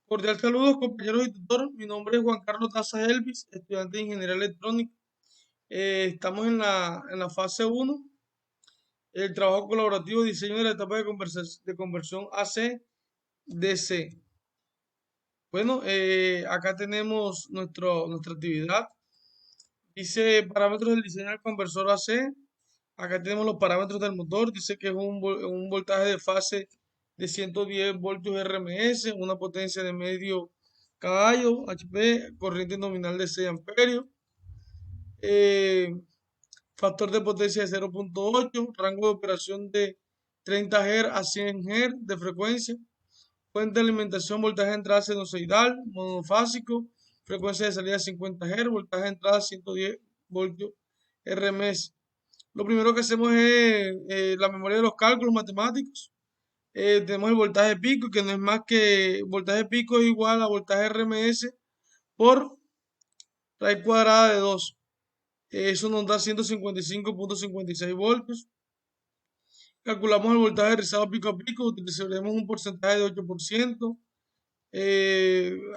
Cordial saludos, compañeros y tutor. Mi nombre es Juan Carlos Taza Elvis, estudiante de Ingeniería Electrónica. Estamos en la fase uno, el trabajo colaborativo, diseño de la etapa de conversión AC-DC. Bueno, acá tenemos nuestra actividad. Dice parámetros del diseño del conversor AC. Acá tenemos los parámetros del motor. Dice que es un voltaje de fase de 110 voltios RMS, una potencia de medio caballo HP, corriente nominal de 6 amperios, eh, factor de potencia de 0.8, rango de operación de 30 Hz a 100 Hz de frecuencia, fuente de alimentación, voltaje de entrada sinusoidal, monofásico, frecuencia de salida 50 Hz, voltaje de entrada 110 voltios RMS. Lo primero que hacemos es la memoria de los cálculos matemáticos. Tenemos el voltaje pico, que no es más que voltaje pico es igual a voltaje RMS por raíz cuadrada de 2. Eso nos da 155.56 voltios. Calculamos el voltaje rizado pico a pico, utilizaremos un porcentaje de 8%.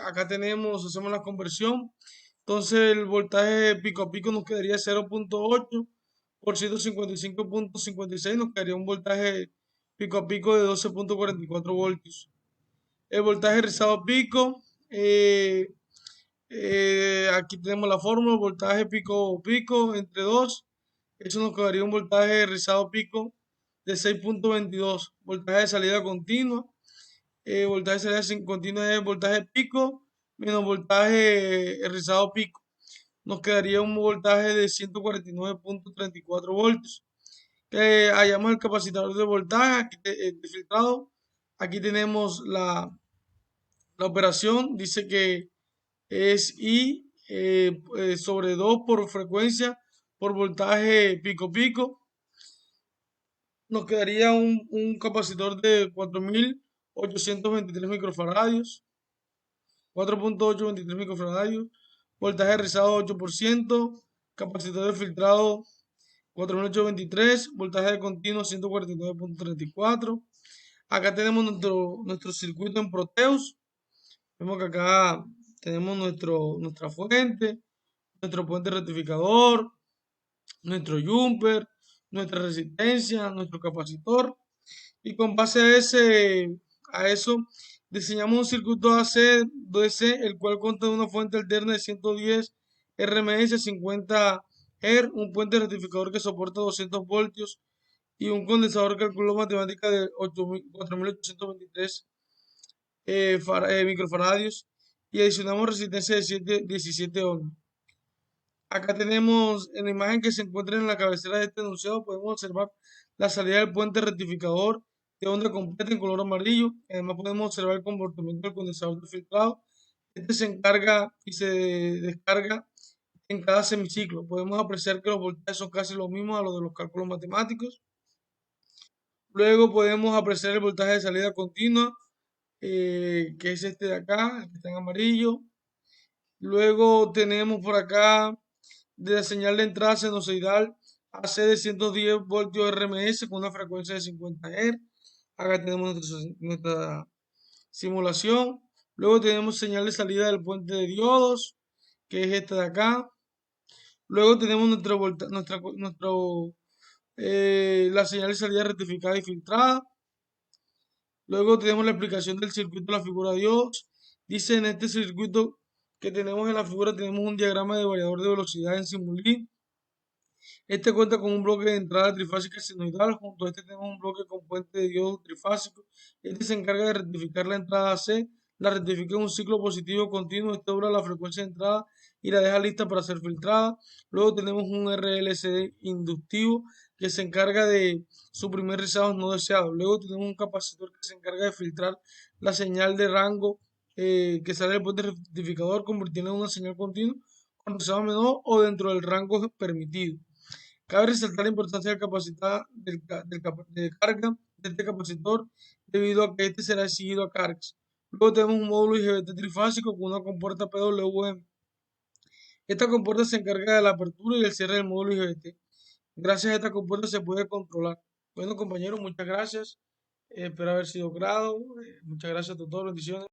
Acá hacemos la conversión. Entonces el voltaje pico a pico nos quedaría 0.8 por 155.56, nos quedaría un voltaje pico a pico de 12.44 voltios. El voltaje rizado pico, aquí tenemos la fórmula, voltaje pico pico entre 2, eso nos quedaría un voltaje rizado pico de 6.22, voltaje de salida continua, voltaje de salida sin continua es voltaje pico menos voltaje rizado pico, nos quedaría un voltaje de 149.34 voltios. Hallamos el capacisador de voltaje aquí de filtrado, aquí tenemos la operación, dice que es I sobre 2 por frecuencia por voltaje pico pico. Nos quedaría un capacitor de 4.823 microfaradios, 4.823 microfaradios, voltaje rizado 8%, capacitor de filtrado 4.823, voltaje de continuo 149.34. Acá tenemos nuestro circuito en Proteus. Vemos que acá tenemos nuestra fuente, nuestro puente rectificador, nuestro jumper, nuestra resistencia, nuestro capacitor. Y con base a eso, diseñamos un circuito AC-DC, el cual consta de una fuente alterna de 110 RMS, 50 Hz, un puente rectificador que soporta 200 voltios y un condensador que calculó matemática de 4.823 microfaradios y adicionamos resistencia de 17 ohms. Acá tenemos en la imagen que se encuentra en la cabecera de este enunciado, podemos observar la salida del puente rectificador de onda completa en color amarillo. Además podemos observar el comportamiento del condensador de filtrado. Este se encarga y se descarga en cada semiciclo. Podemos apreciar que los voltajes son casi los mismos a los de los cálculos matemáticos. Luego podemos apreciar el voltaje de salida continua, que es este de acá, el que está en amarillo. Luego tenemos por acá de la señal de entrada sinusoidal AC de 110 voltios RMS con una frecuencia de 50 Hz. Acá tenemos nuestra simulación. Luego tenemos señal de salida del puente de diodos, que es esta de acá. Luego tenemos la señal de salida rectificada y filtrada. Luego tenemos la explicación del circuito de la figura Dios. Dice en este circuito que tenemos en la figura, tenemos un diagrama de variador de velocidad en Simulink. Este cuenta con un bloque de entrada trifásica senoidal. Junto a este tenemos un bloque con puente de diodo trifásico. Este se encarga de rectificar la entrada C. La rectifica en un ciclo positivo continuo. Este dura la frecuencia de entrada y la deja lista para ser filtrada. Luego tenemos un RLC inductivo que se encarga de suprimir rizados no deseados. Luego tenemos un capacitor que se encarga de filtrar la señal de rango que sale del puente rectificador, convirtiéndola en una señal continua con rizado menor o dentro del rango permitido. Cabe resaltar la importancia de carga de este capacitor debido a que este será exigido a cargas. Luego tenemos un módulo IGBT trifásico con una compuerta PWM. Esta compuerta se encarga de la apertura y el cierre del módulo IGBT. Gracias a esta compuerta se puede controlar. Bueno, compañeros, muchas gracias. Espero haber sido grado. Muchas gracias, doctor. Bendiciones.